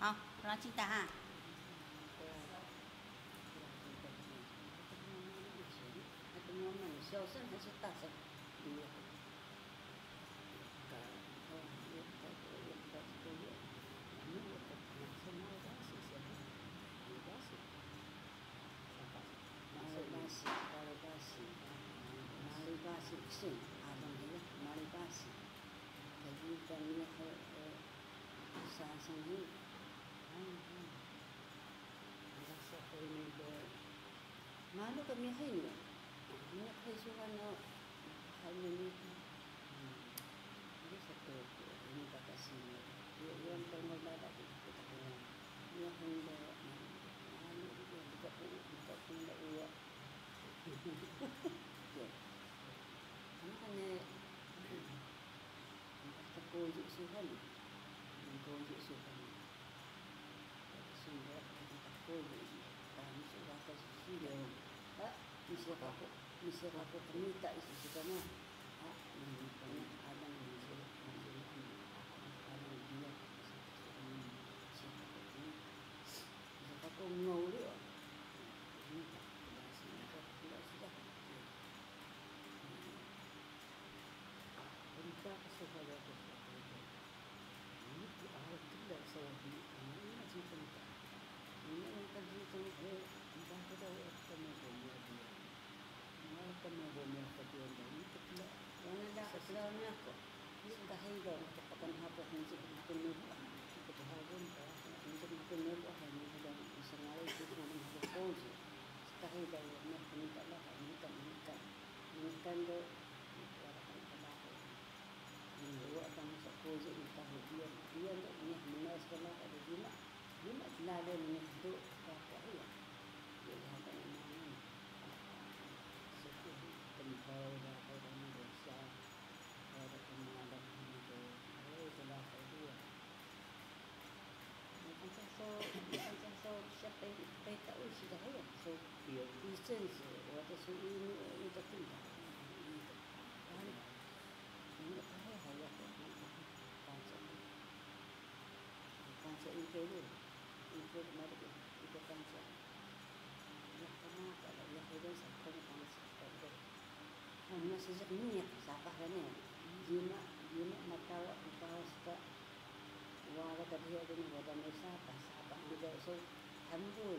好，让记答案。小声还是大声？Mana kami hari ni? Minyak hari sukan hari ni. Ini satu ini kata sini. Dia yang termula tadi kita punya. Dia hendak mana dia buka punya uang. Makanya kita koji sukan. Koji sukan. Sehingga kita koji. Kami sudah kasih dia. Bisa aku minta isi sukanya. Ini banyak ada yang bisa ada dia. Bisa aku mau dia. Ini sudah. Kita kesukaan itu. Ini tidak salah di ini masih penting. Ini yang tadi itu entah kita kemana dia. Mana kemana dia ini kita. Yang ada keselnya kok. Ini dah hilang kepakan apa untuk penuh. Kita harus untuk penuh hanya dalam sengaja itu dengan berpose. Sekali dah nak minta lah minta do. Ini akan sekali kita dia ni mana sekarang ada dia. Dia nak lalu itu apa ya? Dia ada nama sesuatu tempat orang Indonesia ada ada itu itulah itu. Macam so siapa tahu sudah ya. So dia lisensi atau ini itu tidak. Ini apa ya? Bangsa ini dulu. Ikut mari ikut bangsa. Ya karena kalau ya itu sampai bangsa itu. Hanya sejak niat siapa kan ya. Jima mata suka wala tadi ada ni wadah siapa juga so hambul.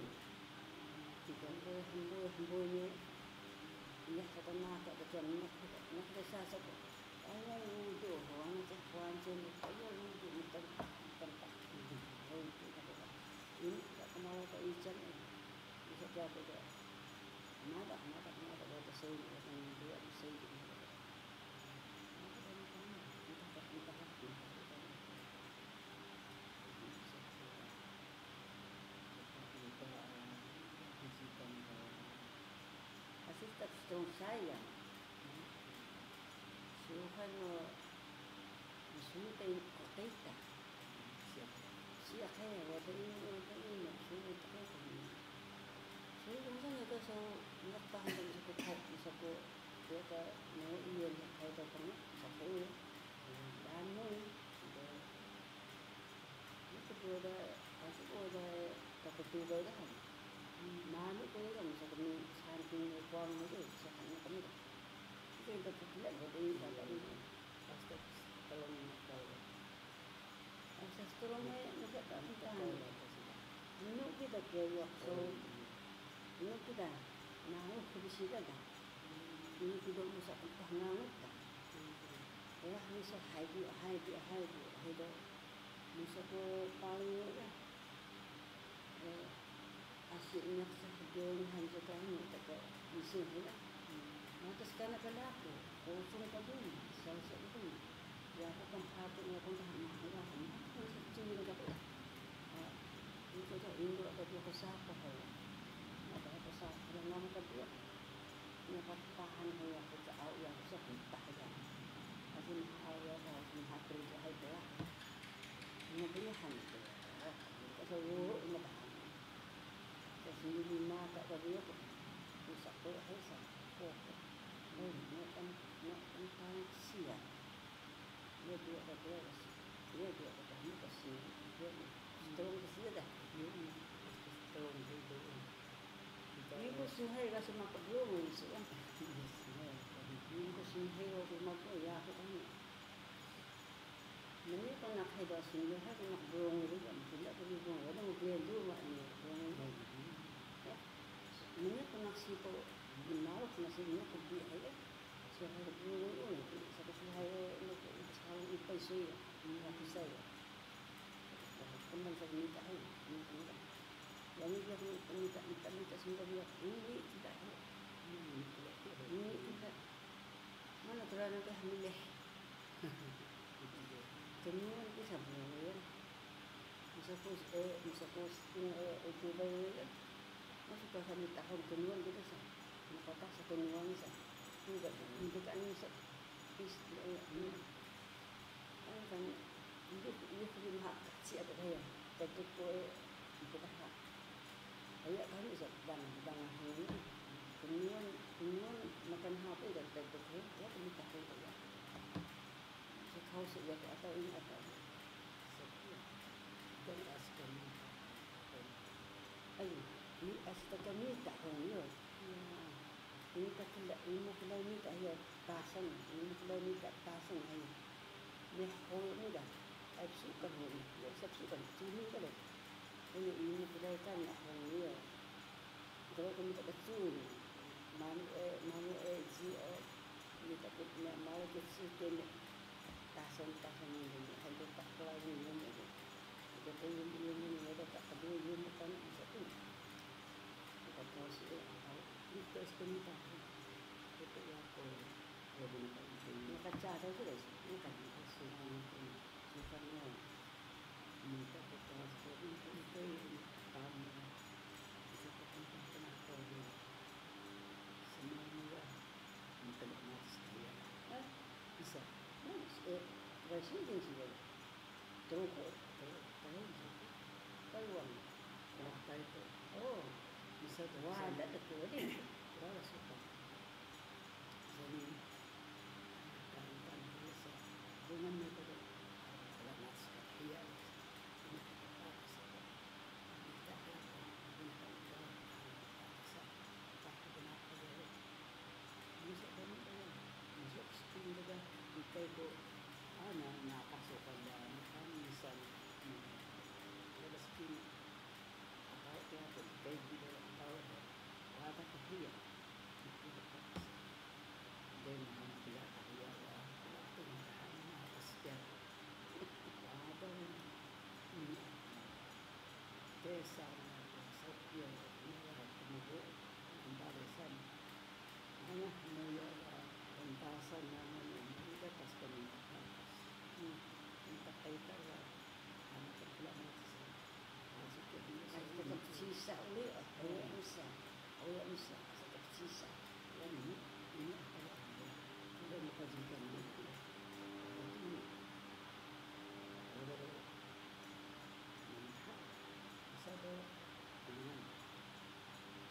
Hambul ni ya karena tak ada nak desa satu. Ayah itu orang macam itu tempat. Ini tak kenal tak ikan bisa jadi ada. Nada ada saya yang dia saya ini. Asisten stone saya. Suhan sudah kota. Siapa yang ada ini sudah kota. Saya mungkin itu so nak tahan dengan satu satu dia mau ia nak kau tahu satu dan mau itu boleh asal boleh tak betul kan. Mana boleh kan satu ni samping kuang itu sekarang kami itu yang terkait dengan ini pasti kalau asas turunnya juga tak tahan. Minum kita kaya so ini kita nahu kubisida dah. Ini kita musa kita nahu dah. Ya musa haidu. Musa ko paling ya. Asyiknya sehujung hanya kami tak musim ya. Maka sekarang kalau aku kosong tadi saya itu ya akan hatinya pun tak nak ya. Aku sejauh ini tak. Itu tu Indo atau siapa kau? Ada apa yang nama kedua ni tahan dia kita awal sebentar ya asin awal harus hati jahit ya ni pilihan itu kalau ini tahan jadi lima tak ada dia bisa bisa ini kan sia dia ada kasih dia sungai ka sumakablo isu kan. Yung ko sungai ko kumako ya ko kan. Nani ko nakahida sungai ha ko nakbrong ri kan. Sila ko ni brong wala mo piyendo ma ni brong. Nani ko naksipo ginawak na siya ko di ay. Siya ko brong ko sa kasihay no ko sa ipay siya. Ni saya. Teman saya minta ay. Yang ini minta semua dia ini tidak ini tidak mana terlalu dah milih kemudian kita boleh misalkan itu baik masuk ke kami tahun kemudian kita sah kota satu kemudian sah tidak kan kan ini film hak siapa dia tapi itu hak ayah kami sedang ini kemudian makan apa dan tertutup ya kami tak tahu ya sekau sudah atau ini atau dan askan ini askan kami tak tahu ya ini tak ini kalau ini tak ya tasan ini kalau ini tak tasan ini ni ini dah suka ini ya suka ini kan ini berkaitan dengan dia. Kalau kami tak kecil, mana kita punya mana kecil ni, tasan ini, ada tak keluar ini, kita ini ada tak kedua ini kan satu. Kita proses kita sekali tahu. Kita yang kau lebih ini kaca tu sudah, ini kan semua ini minta kita sekali kita tahu bisa kita kena tahu semuanya minta maaf sekali bisa rasih je sih terus Taiwan oh bisa wah ada tu ni wah suka jadi kan bisa dengan metode kelas dia Ikay ko napasukan na minsan wala skin ako kaya ko ikay dito tao wala ka hiya then ang pila kaya wala ito nakasya wala kesa sa iyo tumubo ang barisan ano mo pentasan naman kita pas kami kita kaitan lah anak kecil masuk ke dia tetap sisa oleh oleh bisa tetap sisa dan ini ada mengkajikan itu ini ada ada dengan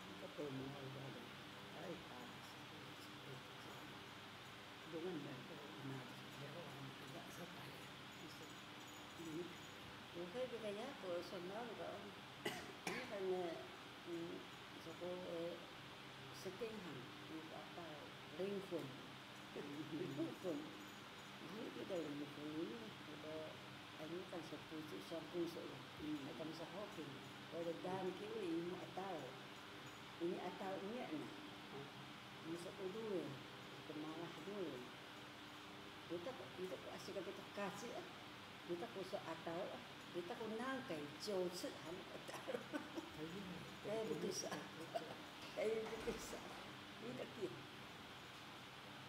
kita perlu ada baik dengan mereka jawab tidak sampai ini mungkin kita ya kalau senang kalau ini kan satu setengah itu apa ringfun ini kita ringfun ini ini kan satu saja akan sehokin kalau dan kiri ini atau ini ini satu dua kemarah dulu kita asyik kita kasih kita kusuk atau kita nangkai jauh han atau kayak begitu ini tak kira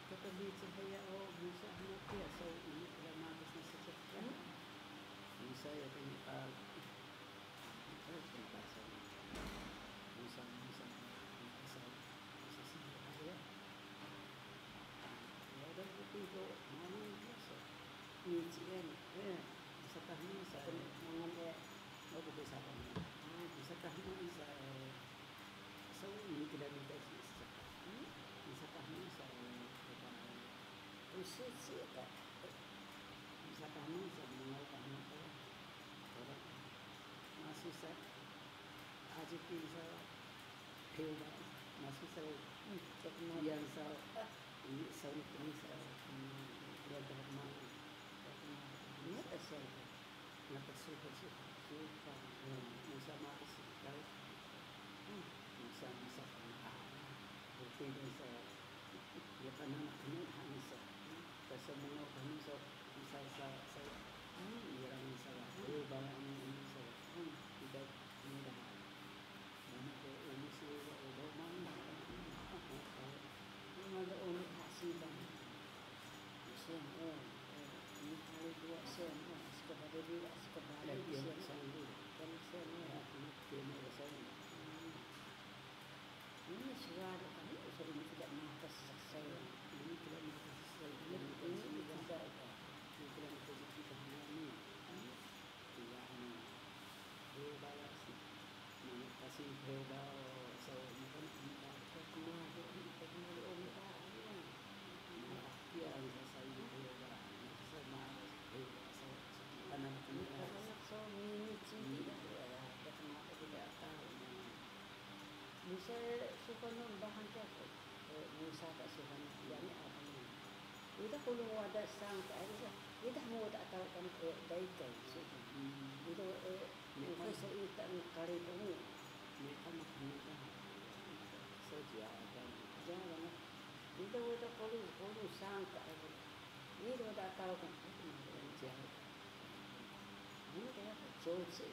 kita bisa saya bisa hanya biasa ini lama bisa sesuatu bisa ya kan bisa ya dan itu mana biasa ni cian bisa tahu saya mengambil mau bisa bisa tahu saya ini tidak minta bisa tahu saya usia tak bisa tahu saya mengalami orang masih saya aja bisa hebat masih sa Teknologi. yang sa ini sa ini sa keluarga mau Ini asal nakasuko siya suka. masama kasi kahit masama sa pangkain okay din sa yung pananakan sa kasi mga kami sa irang sa ba ang sa tidak tidak mana ko umisi o mana Mga ulit hasiban. Sen, ini kali 2 sen, sekabari 2, sekabari lagi sen. sa hindi Kali sen, kaya sa ini suara kami, so ini tidak matas sa saya. ini tidak makasih Ini tidak. ini tidak makasih kita ini tidak bala sih mana kasih bela sa bukan Teknologi ulit ya sa iyo bela sa mga sa pananakan Anak so minit sini tidak tahu. Bisa suka nun bahan ka bisa tak suka yani apa ni. Ida kulung wada sang ka ida ida mo tak tahu kan dai kai suka. Ida ko sa ita ni kari ko ni. mereka makan saja dan Jangan. Ida wada kulung sang ka ida. Ida tak tahu kan. jangan Ini kaya George.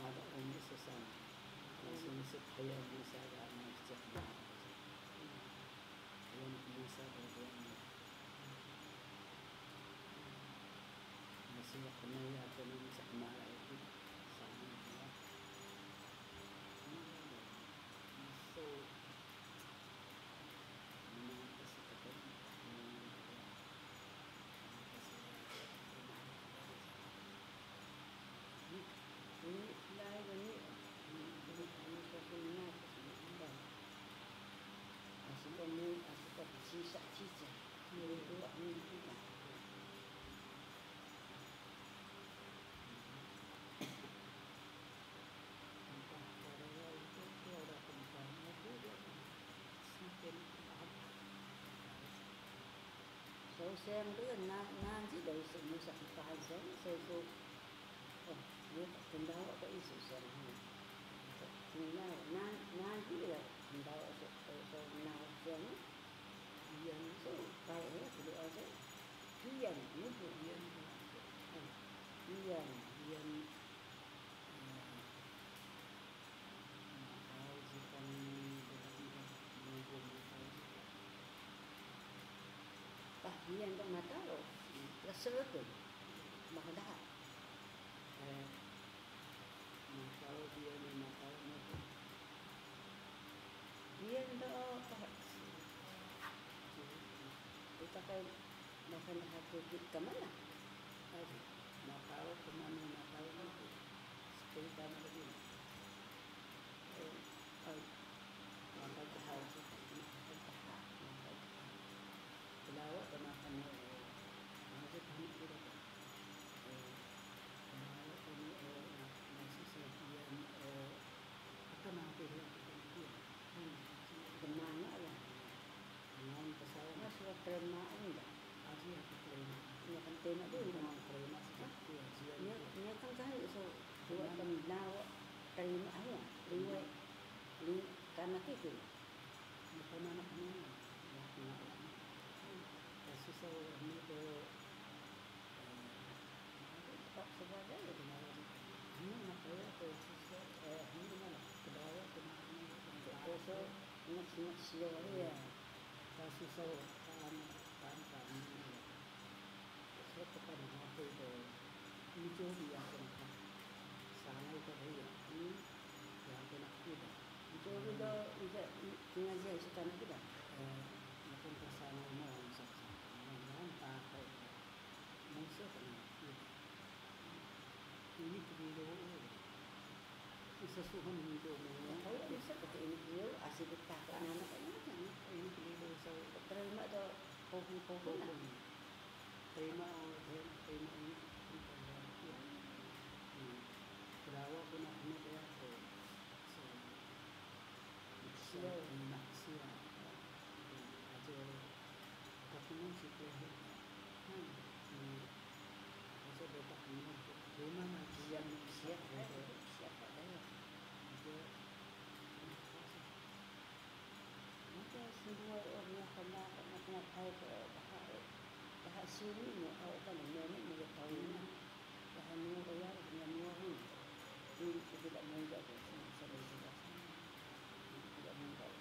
ada umur sesama langsung supaya bisa anak cepat yang bisa bagaimana masih kena ya kena sama itu sama ya so kasih ketemu Ini lain ini. Ini sesuatu yang asal kami asal sisa. Ini dua ini kita. So xem đứa nan chỉ đầy sự như sẵn phải xem so biết tình đó có ý sự xem nhưng mà nan chỉ là tình đó so nào xem dân số phải hết thì ở đấy cái dân nó cũng dân cái dân bagian tak nak tahu rasa tu mahal kalau dia memang kalau dia dah kita kan makan hati kita mana nakal kemana nakal itu seperti tanah begini nakal tahap pelawak kemakan masih kami tidak pelawak kami masih sebagian apa nanti yang kita kemana lah dengan pesawat masuk terima enggak aja yang kita ini kan tema tu dengan terima seperti yang ini kan kan so dua tempat terima ayah liwe li karena itu bukan anak-anak kasi sa nito tak sebagai ano na kaya ko hindi na kaya ko so nak siya ya kasi sa kan so kapag natin ito hindi hijau dia kena sangai ke dia yang kena kuda Jadi dah tinggal dia sekarang kita. mungkin ke sana mau saksa nampak kayak musuh kena ini kebilo sesuatu hidup Kalau bisa kita ini dia asyik kita anak anak kan. ini kebilo saya Terima tu pohon lah. terima ini Perawa ko na ano kaya ko siya nak siya aja kapungan si Tuhan aja betak ini rumah nanti yang siap Siapa dah? dia Maka semua orang yang kena tahu bahasa sini ni awak kan nenek ni tahu ni. Bahan ni orang dengan orang. Ini tidak mudah tu sampai sudah. Tidak mudah.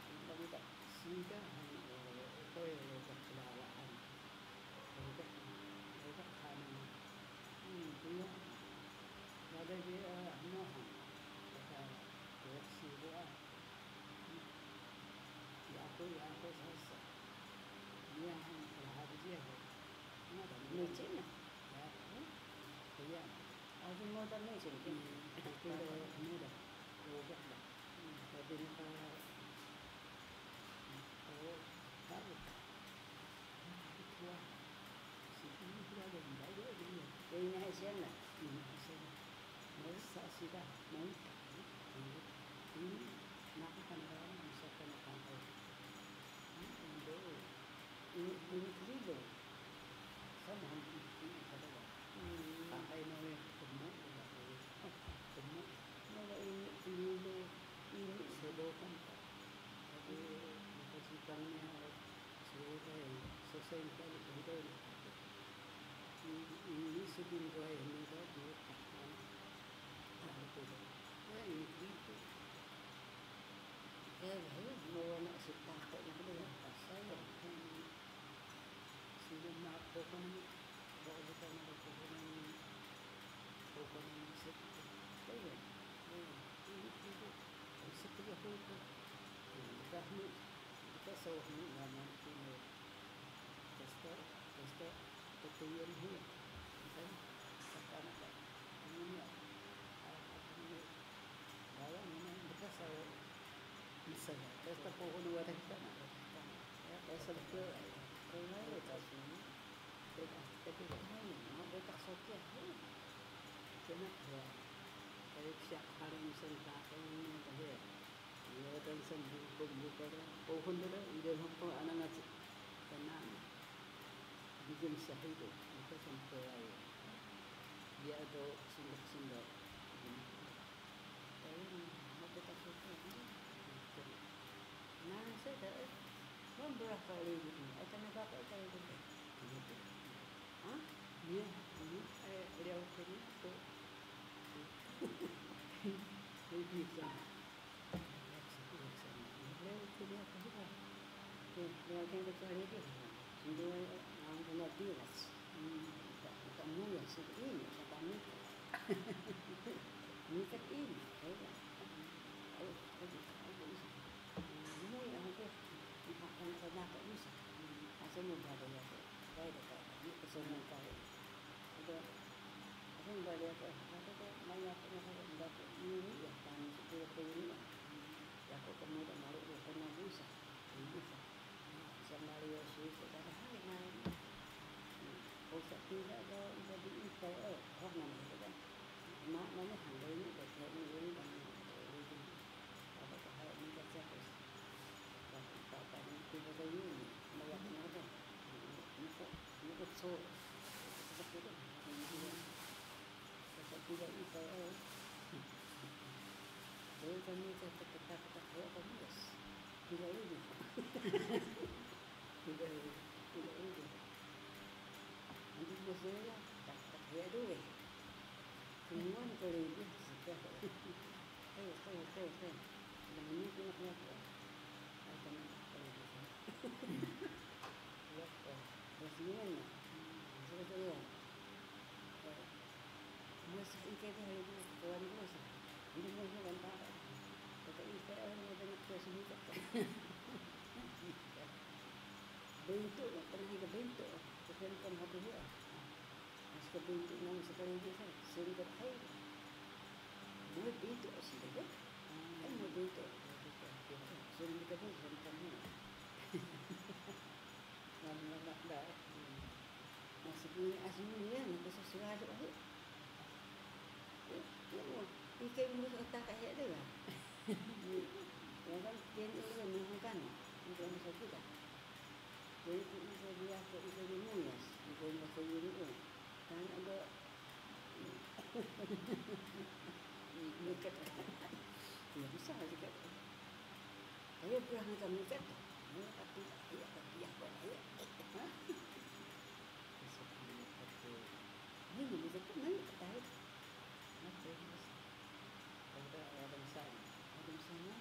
Tidak mudah. sehingga ko yang kekelaan mereka kanan dia ada dia ano kata reaksi dia ya aku sasa dia lahat dia ada Macam mana? ya Ada modal macam ni. itu mudah robot lah tapi naka tahu tua sini dia ada banyak dia Jadi ni hasil lah. ini masa sudah naik ini nakkan orang bisa kena tahu Ini kilo. Sama ini pada pakai nawe gemuk gemuk Kalau ini kilo ini sedotan tapi makasihkannya sebagai selesai kali itu ini sebelum gua ini tadi ini itu mau nak sepak kau ni boleh pasal. sebelum nak pokok bawa kita nak pokok Boleh. ini itu seperti apa itu kami kita sahur nama itu testa ketujuan ini kan sekarang ini kalau memang kita sahur misalnya testa pohon dua kita testa betul Kalau tak sini, tapi mau betak sokia. kena ya kayak siap hari misalnya kakak ini dah ya dan sembuh bukan pohon dah dia hampa anak ngaji kena bikin sahih itu kita sampai dia ada sindak Tapi mau betak sokia. Nah, saya dah berapa kali ini? Akan apa kali ini? Hah? dia ini dia ini tu lebih kan dia dia apa sih Dia akan bercari dia. Dia orang punya bilas. Tak mulia seperti ini, tak mulia. Ni tak ini. Ayo, mulia aku. Akan dapat bisa. Asal mudah dia. Baik dah. Ni kesenangan kau. Ada apa yang boleh apa? Apa tu? Maya apa yang dapat ini ya kan seperti ini. Ya aku kemudian malu dia pernah bisa. Bisa. Sama dia sih sudah hari ni. Usah tidak ada jadi itu orang mana kan. Mak mana handai ni dah ni dan apa kah ni dah siapa. Tak ni kita dah ni maya apa. Ni so seperti itu. Seperti itu. Jadi kami kata saya kami yes. Tidak ini. tidak Tidak ini. Nanti biasanya tak dia dulu. Semua ni kalau ini sudah. Saya. Dan ini punya apa? Akan kalau bisa. Ya, rasanya. Sebetulnya. bentuk pernah hingga bentuk terkenal hati dia. Asyik bentuk nama sekali dia kan, sehingga air. Mau bentuk asyik dia, kan mau bentuk. Sehingga dia sehingga lama dah. Masih punya aslinya, nak sesuatu aja. Ya mau, ikan musuh tak kayak dia lah. Yang kan dia ni orang mengangkat, bukan masa kita. Jadi kita dia ke ikan munyas, ikan masa ini pun. Kan ada ikat, ya bisa ikat. Saya pernah macam ikat, tapi dia apa dia? Ini bisa tu naik tarik. Ada orang sana. Ada sana.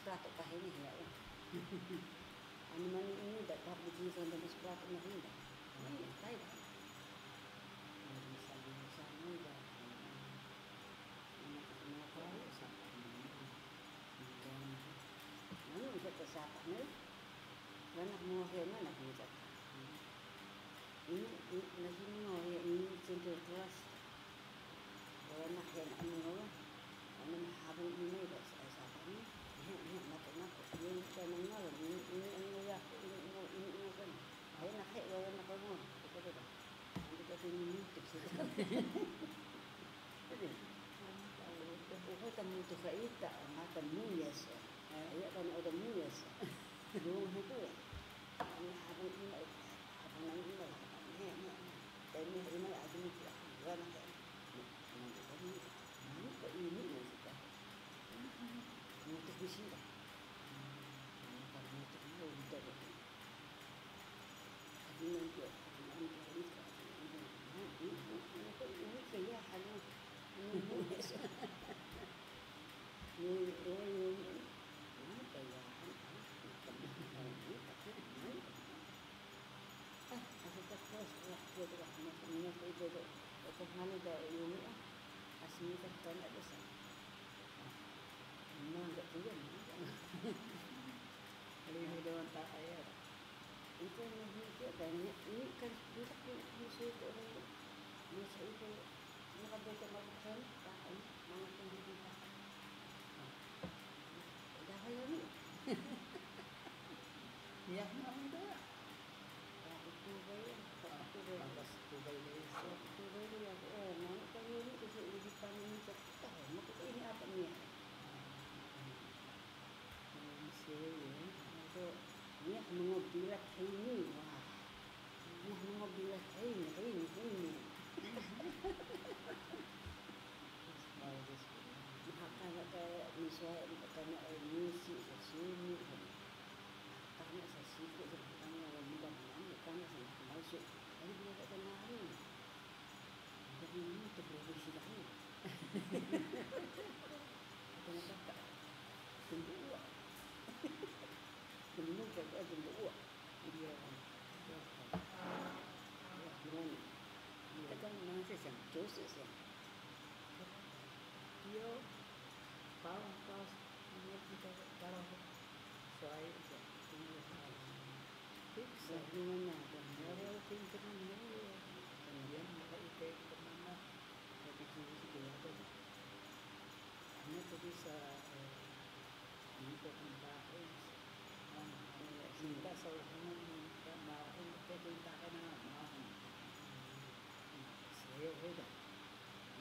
Prato kahini ya. Anu mani ini dak tak biji sampai di prato na hinda. Ini tai dah. Ini sama dah. Ini tahu sama. Anu kita sapa ni. Mana mau kena nak kita. Ini lagi mau ini center kelas. Orang yang anu habang ini dah sapa ni. Ini nak ini kan mengal ini ya ini kan saya nak hek orang nak kamu kita dah nanti kita ini tu jadi kalau tamu tu kita makan muyas ya kan ada muyas dulu itu ini habang ini dan ini ada ni kan ini kita untuk di sini. Karena itu tidak ada. Ini nanti ini kaya halu ini kaya aku tak puas waktu itu ini itu mana dah ini asli tak ada sah. Enggak juga. Kalau ini dewan tak ayat. Itu yang banyak. Ini kan kita musuh itu orang musuh itu mereka betul macam tak mana pun kita. Dah hari ni. Ya mana? Ya itu bayar. Itu bayar. Bagus tu bayar. Itu bayar. Mana kali ni kita di panen kita. Maka ini apa ni? Ini mengobilat ini wah ini mengobilat ini maka kata misalnya karena misi sesini karena sesiko karena mudah-mudahan karena masuk ini dia kata nari jadi ini terproduksi lagi kenapa tak tunggu Belum kerja jumpa dia gimana? Kita kan masih yang jauh yang dia pas ini kita kalau soal itu fix gimana? Dan kalau tingkat mana kemudian maka itu kemana tapi sini dia ada hanya tu bisa ini tempat kita selalu minta maaf kita minta kena maaf saya beda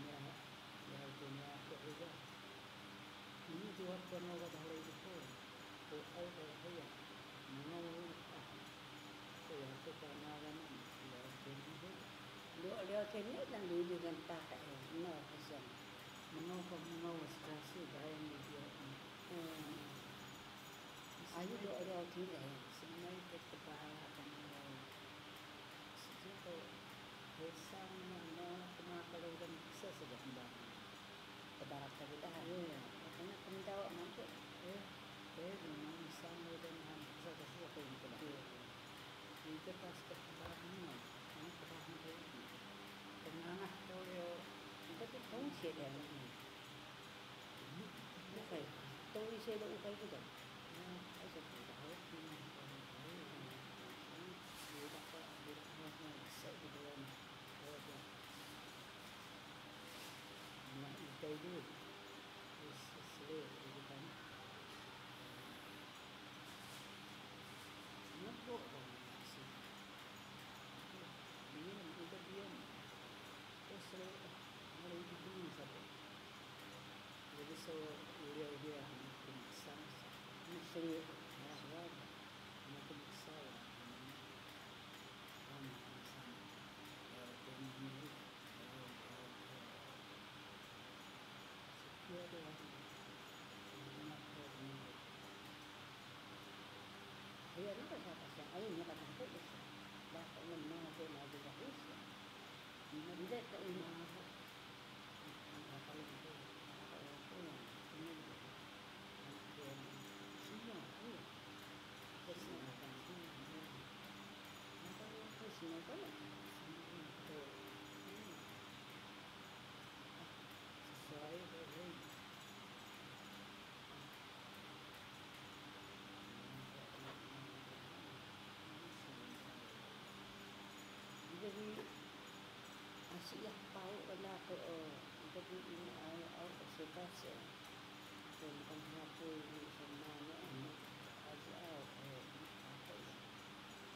ya ya punya aku beda ini juga pernah ada hal itu pun kalau saya mau saya tu pernah kan ya jadi dia kena dan dulu kan tak no pasal mau stresi dalam dia ayu dia tidak sebenarnya kepala kamu sesuatu besar mana kalau dan bisa saja kembali kebarat kita ya karena penjawab nanti pas kebarangan, karena kebarangan itu tengah toyo Tapi kau siapa lagi? Bukan. Tahu saya dah ukai juga. Saya tak tahu. dia dapat set di dalam nak ikai tu sesuai gitu kan. Nampak orang sih. Diam, kita diam. Terus mulai begini saja. Jadi so dia bisa Mesti suara makin besar. Iya, ni pasal pasal air nak kata tu. Dah tak mana tu nak juga is. Dia tak ini. Kalau itu ini semua kesehatan semua Apa tu semua tu? sesuai dengan Jadi asyik yang tahu adalah ke jadi ini ayat sekat se. Bukan apa ini sebenarnya ini asyik apa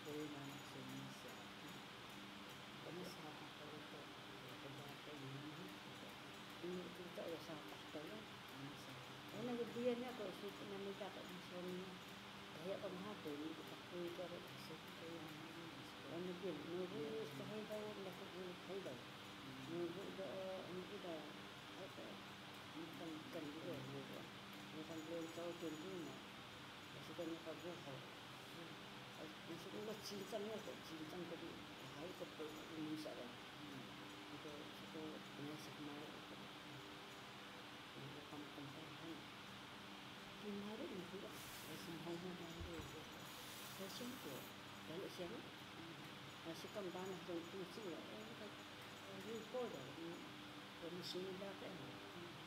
dari mana Indonesia kami sangat terlupa kepada ini kita ada sampah tu lah. Karena dia ni aku suka nama tak misalnya kayak pemahatu ni kita kuih ke ada sesuatu yang karena dia nunggu sekali tahu nak kuih sekali tahu nunggu dah apa bukan dia nunggu bukan dia tahu tentunya maksudnya ni kau buat maksudnya cincangnya tu cincang tadi hari tu ini sahaja itu penyakit mai itu kampung kemarin itu rasanya hanya pasien tu kalau siapa masih kan tanah tu sih lah ini kau dah ini sini dah kan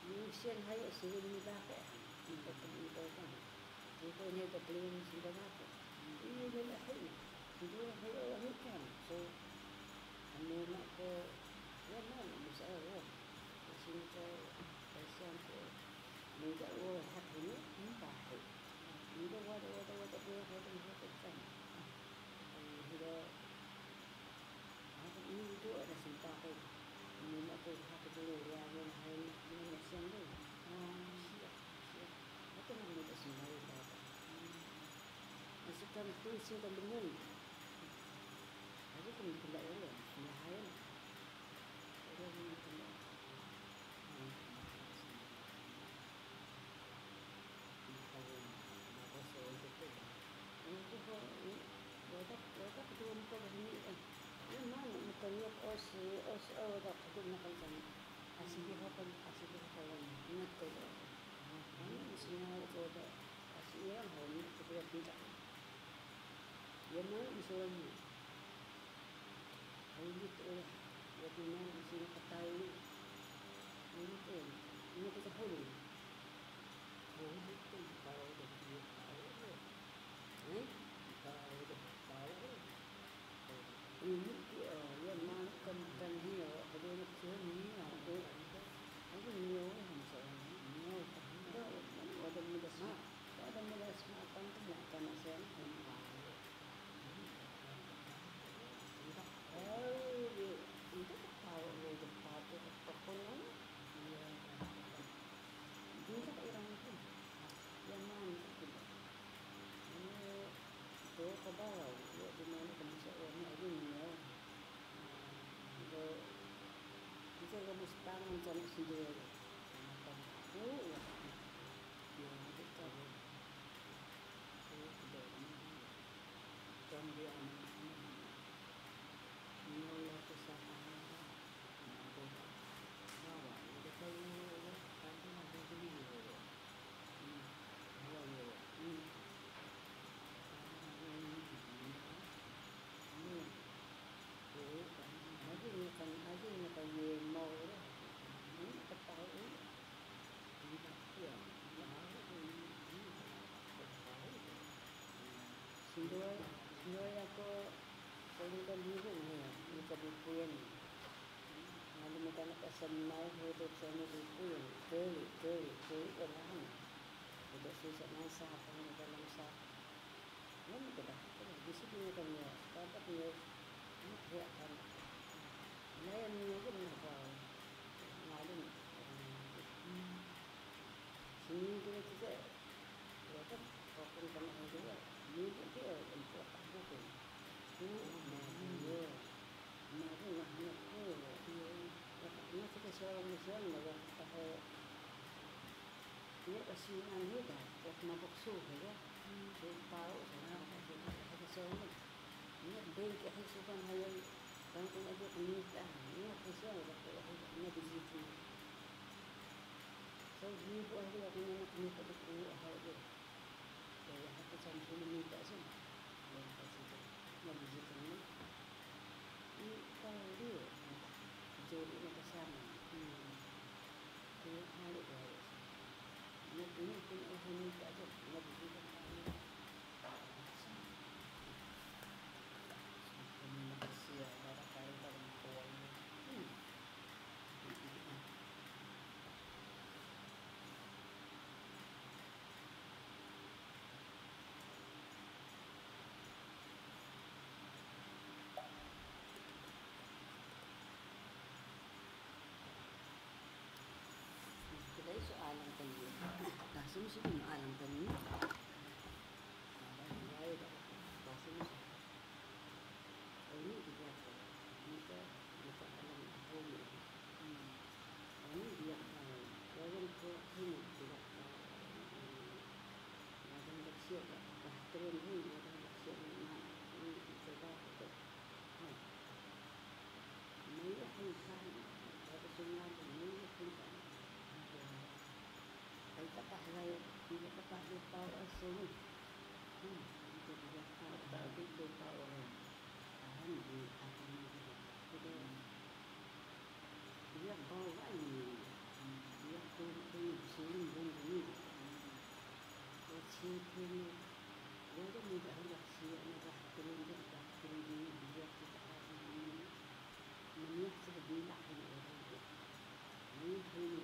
ini sian hai sini ni dah kan itu kan itu ni tu pelin sini dah kan ini dia hai itu hai kan so anu nak ke ya mana misalnya sini ke pasien tu Muda orang hak ini entah. Muda wada kan. Muda apa ini itu ada simpah kan. Ini nak tu hak dulu ya yang hari ini siang tu. Siap. Apa nak muda simpah itu apa? Masukkan tu singkat dengan. Ada pun tidak ada. Semua hari. Ada pun tidak. Itu wada kedua muka begini ini mana mukanya os dah kedua nak kan asih dia kawan ingat tu ini mestinya itu ada asih yang hanya kedua tidak yang mana misalnya hari itu ya punya mestinya ketahui ini kita tahu itu kalau dia tahu kalau dia tahu ini yang mana kan dia kedua nak sini aku nhiều không sợ nhiều ada muda semua kan tu nak kena sen itu tahu dia depan tu pokoknya dia tak orang itu yang mana itu ini tu kebal dia di mana bisa orang ada nhiều rồi bisa kamu setang macam sendiri macam aku ya kita dan dia mula usaha bawa itu kalau tadi ada beli Sindoi ako paling libo niya, ni kabupo yan. Nalimutan ako sa may hudog sa nilupo yan. Curly, wala na. Ito siya sa mga sapa, nagalang sapa. Alam mo ko ba? Bisip niya kami, dapat niya, kaya kan. Layan niya ko na ba? Ngalin. Sini ko na siya. Dapat, kapag kami ang gawa. Libo siya, ang po ko. Meron na hanap ko. Nasa kasawang siya, nagkakatawa. Dia kasi ang hida, at mabukso, kaya. So, tao, sa kasawang. Niya, bake kasi sukan hayal. Parang kung ako kumita, niya, kasi ako nabisito. So, libo ako na kumita ko ako. Kaya ako sa kumita siya. Kaya kasi nabisito niya. Ikaw dia, jodi na kasama. Kaya halik ko. Ini pun ahli tak ada, lagi kita tahu. Manusia barangkali perempuan. Kita soalan tadi. Kasih mesti soalan tadi. Kasih mesti. Ini juga. Kita alam aku ni. Ini dia. Orang tu ini tidak. Orang kecil lah. Turun ni orang kecil mana. Ini kita tu. Mereka hitam. Ada semua ini hitam. Ay kapahray, hindi kapahlupaw ang sunod. Ito diba kapahlupaw ang hindi ako nila. Pero, diyak bawal niya. Diyak kung siling buong niya. At siyempre, wala mo dahil siya nakakatuloy niya, diyak sa taas niya. Maniyak sa kabila ko na oras. Ngayon,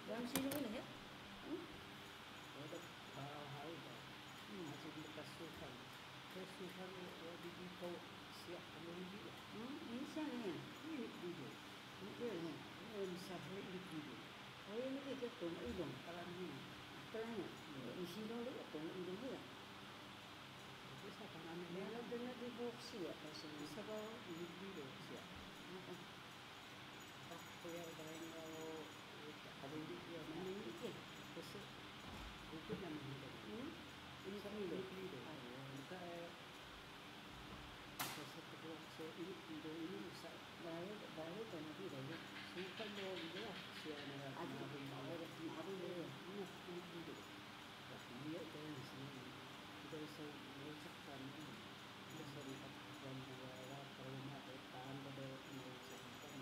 Yang sino ko na Ada bahay ba? Masih dikasihkan. Kasihan wadi dito siya kamuli. Isa na yan. Ini dito. Ini bisa ini dito. Oh ini kita tu ilong kalam ni. Terang. Sino dia tu ilong dia. Bisa kan ni. Dia ada di box siya kasi sa ba ini dito siya. Tak kaya dahil ada dia mana ni ke? Kasi itu namanya ini kami itu maka saya kedua saya ini baru tanah di dalam sukan dia siapa ada dia ini dia dari sini kita saya mengucapkan kita serikat dan negara terima depan pada mengucapkan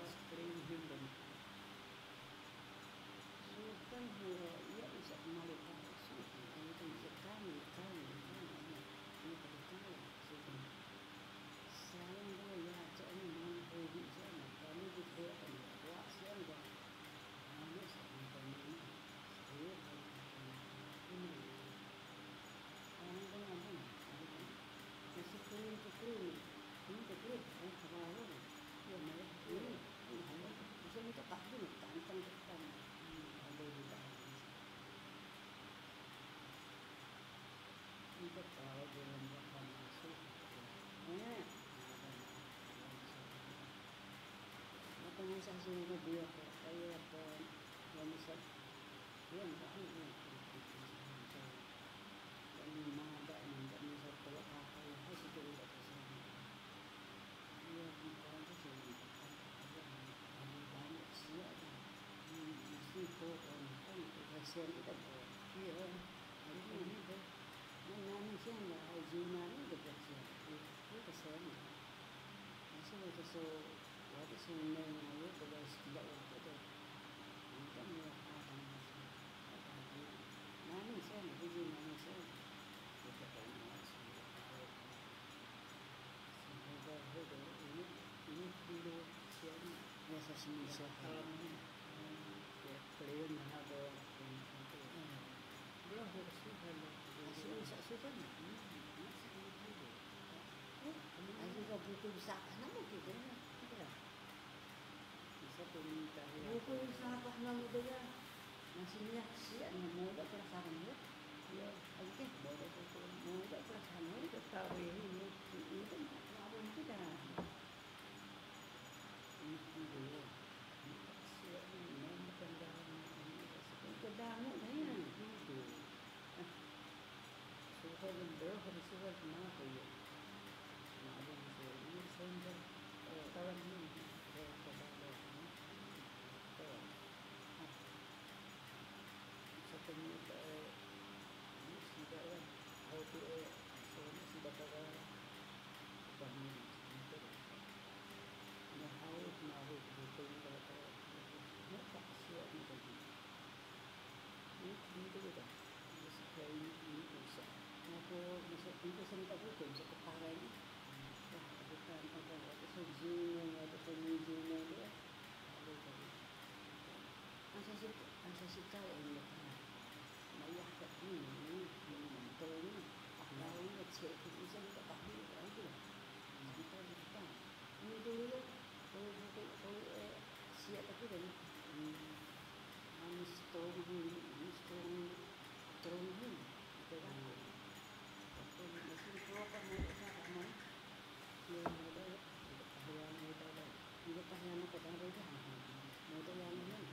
screen human sukan ia bisa melihat sukan itu bisa kami ini pada tahu sukan sayang dia ya jadi organisasi ko biyo ko kaya po yan sa yan ba ang so yan mga daan ng daan sa tuwa kaya kasi tuwa ko sa yan ko kasi ang banyak siya masih po kan kasi ito po iya ini deh namin siya na hygiene namin dito siya ito kasi so what is your name na yun kung guys kila o ito ang kami akan namin siya hygiene namin siya ito pa naman siya ini dulu siya nasa siya Kalian ada dia harus sa sukan ay juga butuh usaha naman kita bisa peminta butuh usaha naman dia nasinya siya na moda para sa kanila ya okay moda para sa kanila kita tahu ini itu problem kita ini dulu siya ini kedamo na yan itu suka benda harus suka mana kaya malam saya ini sendiri kawan ini saya kepada sebenarnya ini sudah auto soalnya sudah pada bangun itu nah harus naruh betul pada ya tak siap itu ini juga supaya ini bisa ako bisa dito sa nitagutom sa kaparan bukan apa itu sa junior atau sa junior dia asa si tahu ini maya kat ini terus tahu ni cek bisa kita tahu itu kita kita ini dulu kalau siap aku dan strong itu kan mesin proper mo sa kaman yung model kaya mo tayo hindi kaya mo ko tayo dyan model yan yun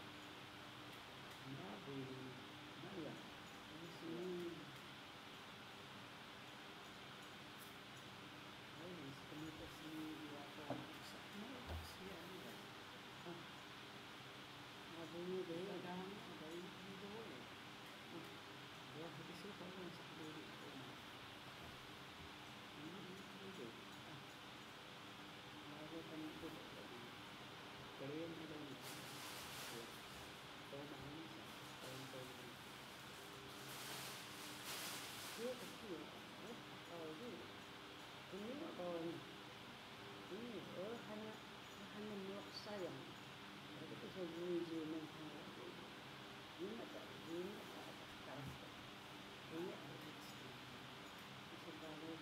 nabi maya bunyi deh kadang ada ini dulu ya itu sih kalau seperti itu ini lalu kan itu kalian ada ini tahu mana tahu dia kecil oh ini hanya meluk sayang itu saya bunyi memang ini ada karakter ini sebagai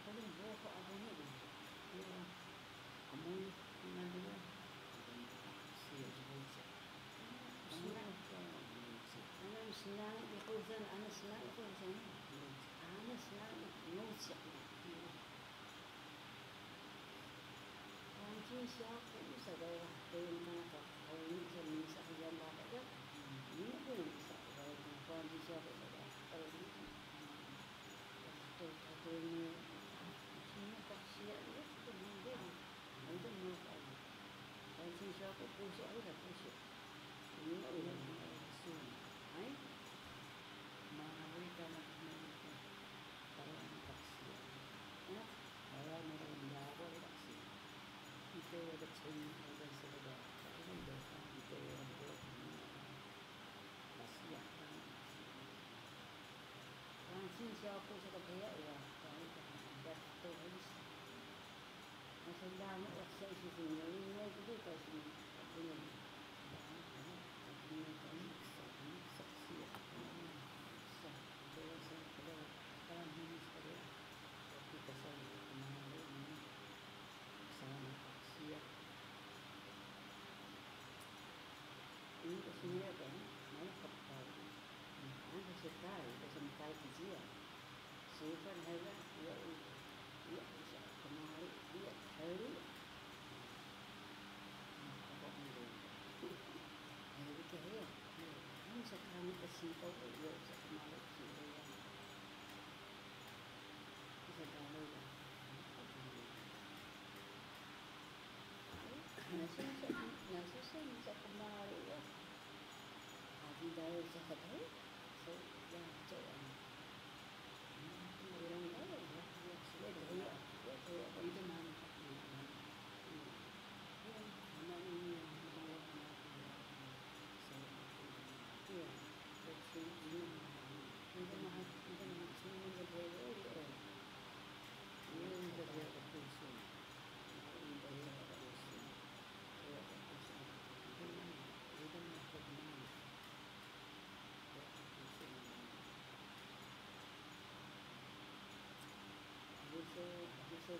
paling buah apa ni amoy nandito siya siya أنا مش ناعم يقول زين أنا سلام يقول زين أنا سلام موت يعني وانتي شاف وسجى بين ما أو نيجي من سجى ما بقى نيجي من سجى وانتي شاف وسجى أو نيجي تقولني شنو كشيء بس تقولي هذا مو قاعد وانتي شاف وكوشي هذا كوشي نيجي ay maaari ka na ito parang taksi kaya meron ako taksi ito ada change ada sebeda tapi dah ito ada masih akan Langsung siapa suka kaya ya kalau dah tu habis masa lama saya sini ini itu kasih punya ini kesini kan, malah kapal. Ada sekali, ada sampai kecil.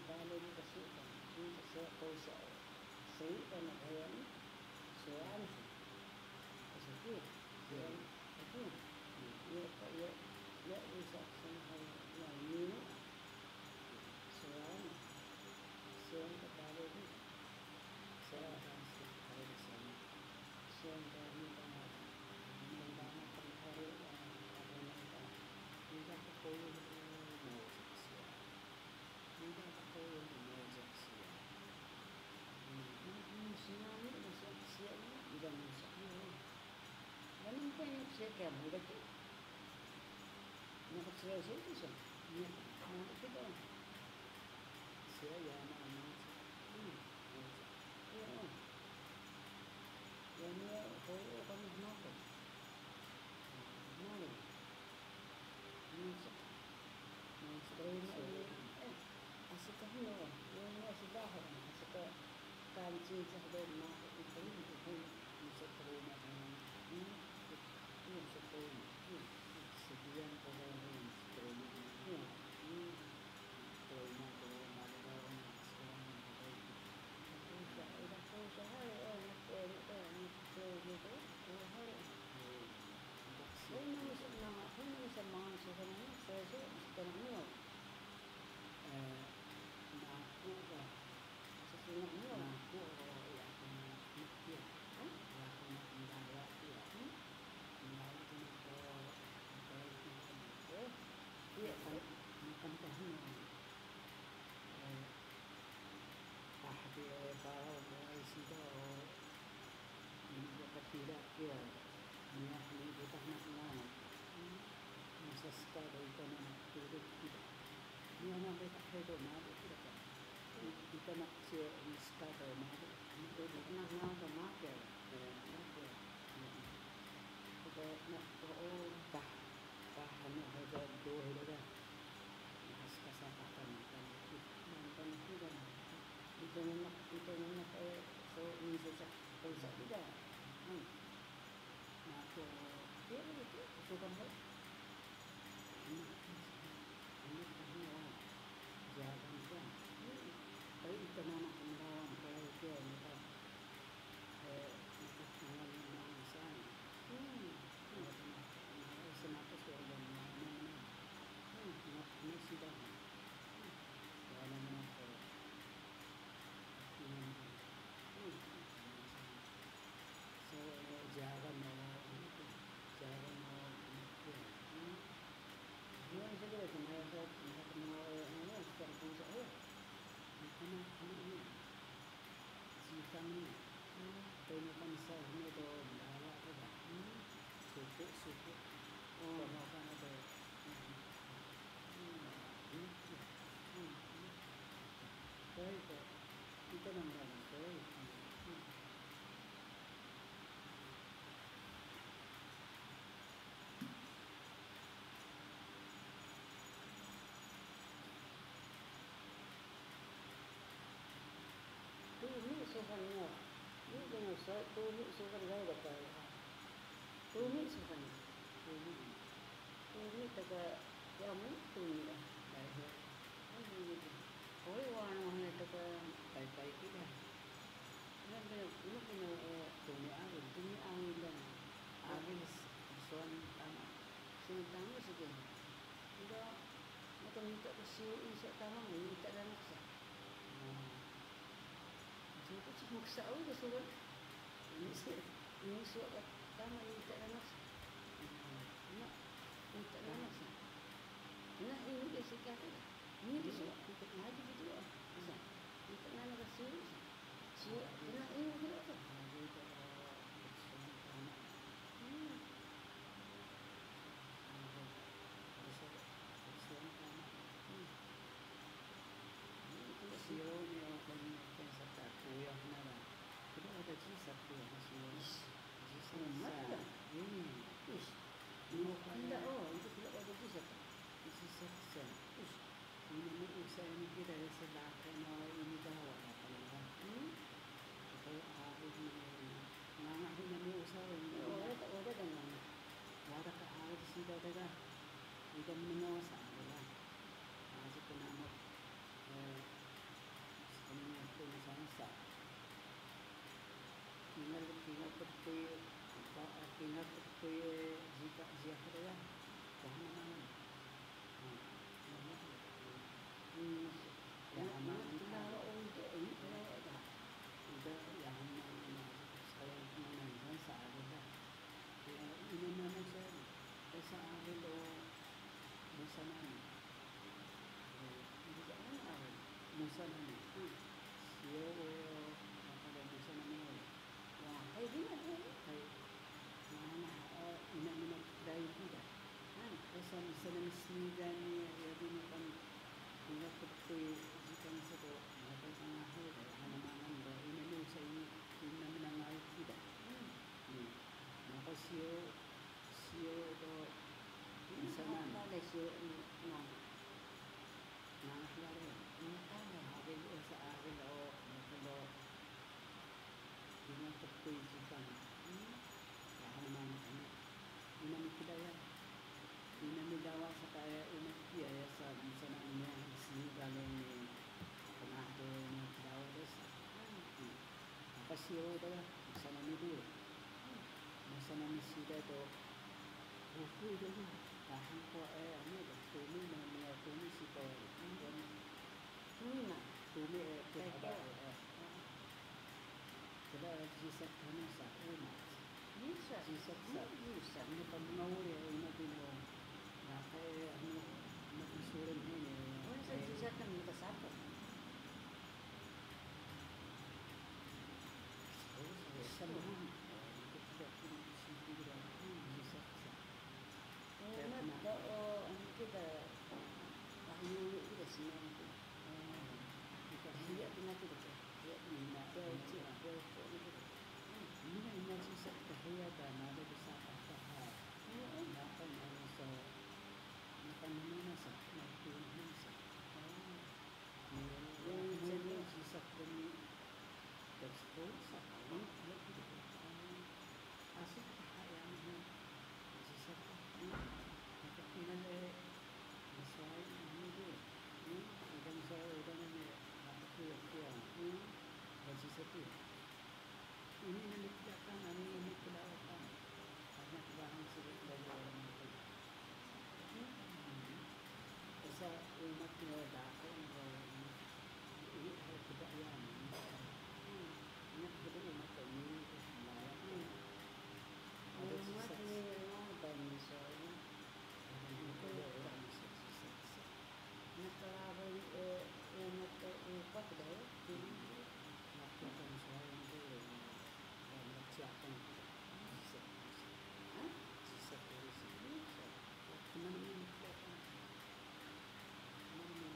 bale ni kasi kan. Ini saya kau saya. Saya kan ada ni. Saya ni. Kasi itu. Ya bisa sampai yang ni. Saya bale ni. Saya dari mendana hari ada mereka. Hindi ako po yung music siya. Hindi ako po yung music siya. Sinami siya ni. Ilan siya ni. Ganun pa yung siya kaya bulat eh. Nakasira siya ito siya. Nakasira. Siya yan ang music. Iya. Yang ni kau kan kenapa? Mana? Music. Terima asyik kan ni. Yang ni asyik dah. Asyik kanci sahaja mak itu Music ko na ang music ko. Sabihan ko na rin. Trauma ko malalaman sekarang tidak ya niat ni kita nak mana masa sekarang kita nak turut kita ni anak kita itu mana kita nak share sekarang mana itu nak sama ke kita nak bahan ada dua ada mas kesempatan kan juga itu nak so ini saja bisa tidak nah tu dia itu suka hal ini orang jangan kan tapi kita nak melawan kalau dia kita dengan sana senapa soal yang mana nak sudah dalam apa so jangan dia juga kemarin saya mau sekarang pun saya ini jika ni temukan saya ni tu bawa tu dah suku kalau kan ada baik kita nampak baik Tumi sokannya, ini dengan saya tumi sokan saya dapat. Tumi sokan, tumi tak kamu tumi lah. Koi warna mana tak baik kita nak kena tumi angin dan angin soan tanah sentang saja. Tidak macam minta kesiu insya tanah ni tak ada nak sah. Itu cuma kesal je surat. Ini surat tanah ni tak ada nak sah. Nak tak ada nak sah. Nak ini dia sikap tu. Ini dia surat untuk maju gitu. Sah. Ini tak ada kesiu. Surat nak ini dia tu. Siyo ni orang pensar tak kuya na lang. Pero ada jisat ko na siyo. Jisat Mana? sa. Ish. Tidak oh, itu tidak ada sana ni. Siyo kada bisa namin. Ya, kayak gini tuh. Kay mana ina dahil tidak. Kasi sa namisnigan ni Yadini kan pinakot ko jika sa ko nakay pangaho kay hanamangan ba inano sa ini namin ang ayot tidak. Maka siyo to isa na Malaysia na nangaklaro. Akin o sa akin o nakalo pinakot ko jika kaya hanamangan kami. Inamikidayan. Inamidawa sa kaya inakiya sa sana niya sinigaling ni panato ni daw desa. Napasiyo daw sana ni dia. Sana ni sida to buku daw. Tahan ko ano daw tumi na niya tumi si to. Tumi Kaya kada jisak kami sa umat. Bisa. Jisak sa Bisa. ano pag mawari ay matino na kaya ano matusuran ini. Orang saya bisa kan minta satu. Sa mga tidak siguro jisak sa Enak kalau kita pahulu kita semua itu. Dia punya kita tu. Dia punya dia cik itu. Mina jisak kahaya ba na da sa ka napan ano sa napanuna sa nagtuhin sa yung jisak kami texto sa kami asik kahaya mo jisak nakapinale masay ano din hanggang sa udang ni nakatuya jisak ini nalikdakan ano yung nalikdakan anak bahan sila dalawa nito sa umat niya dako ini ay kebayaan ingat betul umat ini Umat ni orang misalnya nakalaban umat upat dahil nakita siya yung tuloy nagsiyakan sa kulis kumanin yung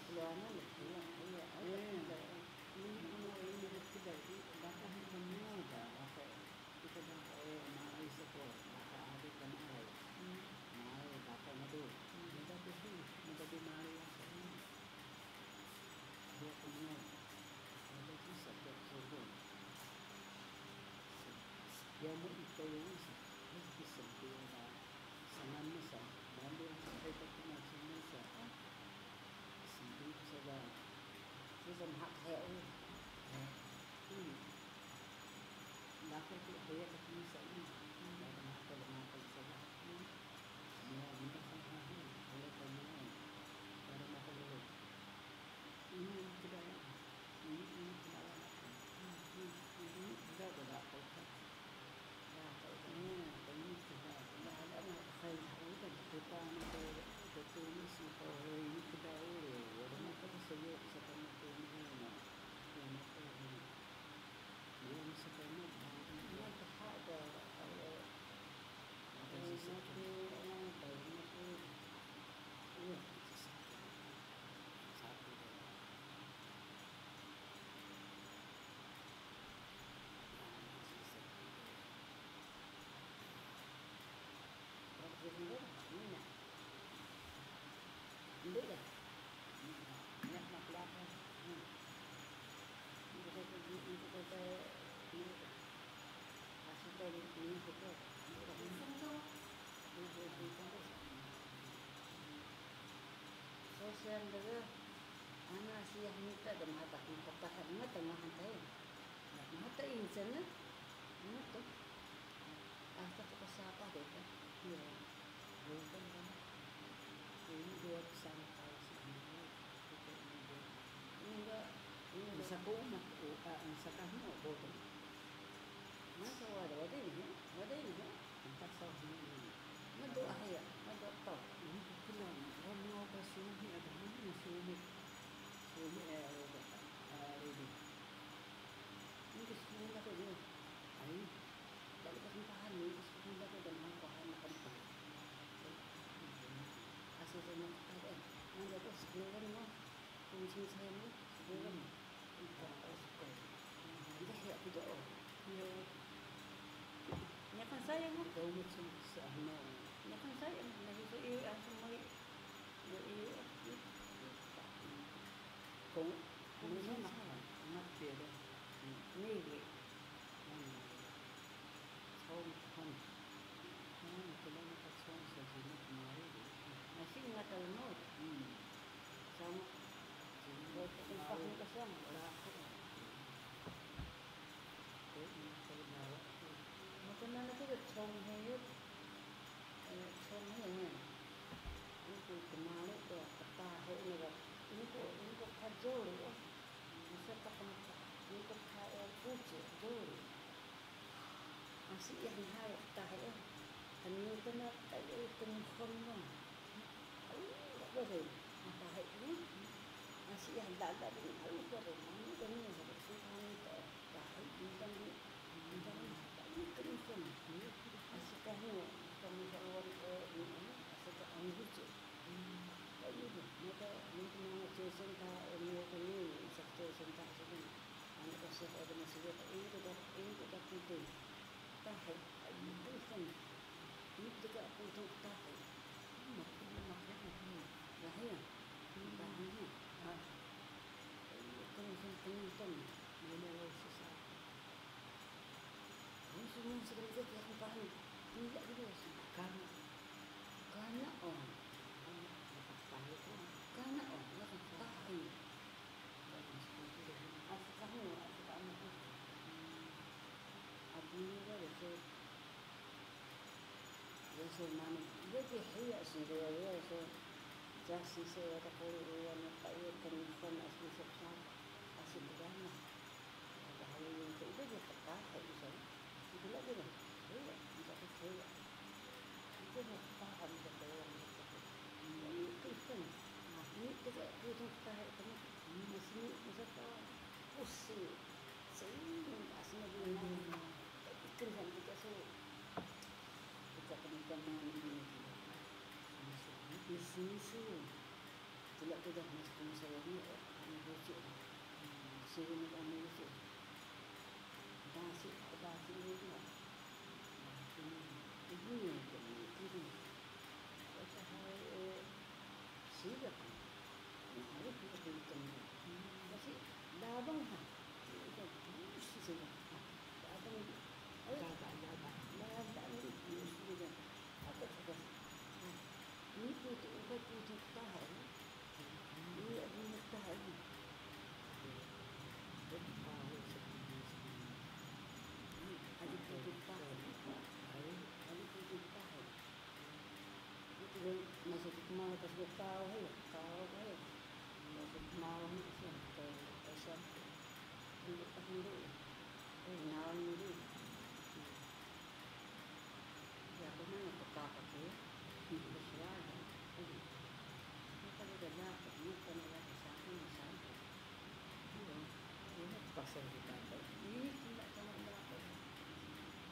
keluaran iya iya ada ini kita bahkan memuda apa kita pakai mai sekolah bahkan ada kenal mai bahkan itu muda itu muda di mai dia punya ada sih satu sebelum dia mau itu yang bisa dia sangat besar dan dia sampai ke macam besar sendiri saja chứ dần học hẹo Bakit kaya kasi sa iyo? Bakit nakakalaman sa iyo? Hindi ka sa akin. Wala ka mo yan. Para makalulog. Hindi ka na. Hindi ka na. Hindi ka na. đã mà thầy thấu được Kita tertulis bahwa ini kita oleh. Orang apa saja sa pamatunan. Yung sa pamatunan. nó có họ được Ada nó sisa cứ nó tới nó cứ satu nó cứ rất là như này biết rồi nhắc mặt ra thôi cái sosial juga anak siang minta dan mata kita tahan mata mahan tahu mata insan na mata apa tu siapa deh kan ya bukan kan ini dua sampai sini kita ini dua enggak bisa ko ang sa kahmo boto masa wadah ini ang sa sini madu ahya madu tau ini kulang mau ba sumi ada mana sumi ini ini semua tu dia ay dari kesumpahan ni semua tu dan mangkahan makan tu asal semua ada mana tu sekolah ni kunci saya ni sekolah ni dia hak tidak ya nyakan saya ni daw sa ano nyakan saya lagi tu semua kung ano na mat pero ni 처음 한 그다음에 처음 사진을 말해 masih nggak tahu mau sama buat tempat ni kosong macam mana tu chong hai chong hai ni itu kemana tu kata hai ni kan ini ko kajol ya masa tak kena ini ko kaya pucuk jol masih yang hai tak hai hình kena tại từng không mà tak boleh apa hai ni masih yang tak ada ni aku boleh mana kan ni ada susah ni tak hai bintang ni ini kan masih kan ni kami kawan ini masih kan anjut jadi mereka mungkin mana cesen tak ini satu cesen tak sini anak kasih ada masih ini kita putih tak hai itu kan ini juga untuk tahu maknanya bahaya bahaya kan Menurut susah ini semua sebenarnya yang paham tidak juga sih karena orang karena orang yang tahu asal kamu abang itu يسوع معنا بدي حياة سيرة يسوع جالس يسوع تقول أنا قايل كان يفهم أسمي سبحان أسمي دامه هذا هو يمكن بدي حقها يسوع يقول لا بدي هي مش عارف هي بدي حقها مش عارف يمكن كم ini kita itu tahu kamu masih masa usi sehingga asma dia ikan kan kita so kita kena ini susu Tidak tu dah mesti saya ni kami bujuk. Sini ni kami bujuk. Dasi ni lah. Ini ni ini. Macam hari siapa? Hari kita hitung. Tapi dabang ha. Itu mesti saja. Dabang. Dabang ni mesti saja. Apa cakap? Ini tu ubat tahan. Ini ada tahan. Ada tahan. Ada tahan. Itu masuk mau tas kau hai. Masuk mau ni siapa? Siapa? Ini tahan dulu. Nawan dulu. Ya, benar tak apa. Itu suara. Kalau dah ini kan ada satu misalnya. Ini pasal kita. Ini tidak sama berapa.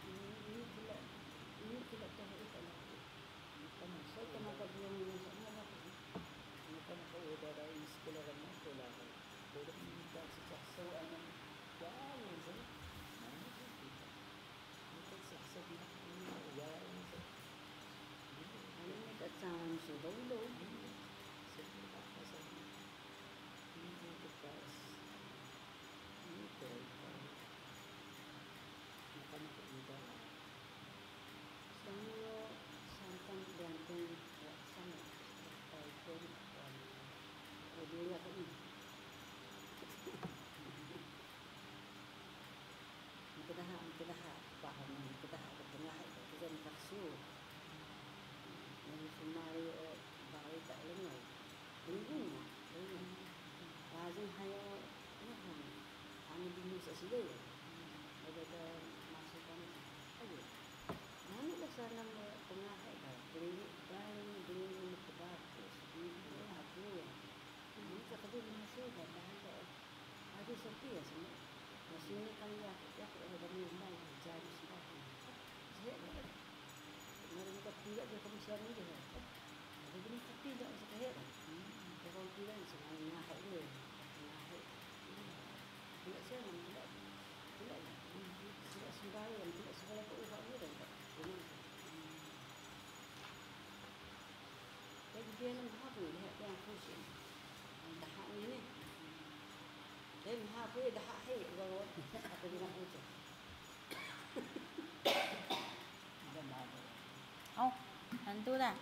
Ini tidak tahu itu lah. Karena saya kena kerja dengan sama lah. Ini kan aku udah sekolah lama sekolah. Sudah minta sejak soalan jauh saja. Ini saksa dia ya ini. Ini tak tahu sudah dulu. Semua santan gantung sana pun dia apa ni? Kita dah faham, kita dah tengah kita ni paksu. Ini semua baik tak lengai. Ini lazim hayo ni kan. Anu bini sesudah. Ada masukan aja. Mana besar nama tengah ada. Beri dengan kebat. Ini aku ya. Ini cakap dia masih ada seperti ya semua. Masih ni kan ya ada memang jadi sebab. Saya mereka tidak dia komisar ni dia. Ada bini tapi tak sekaya. Kalau tidak semuanya ada. Tidak saya tidak sembarang, tidak segala keubahnya dah. Jadi dia nak apa ni? Yang pusing. Dah ni. Dia apa? Dah kalau apa dia nak pusing. Hantu dah.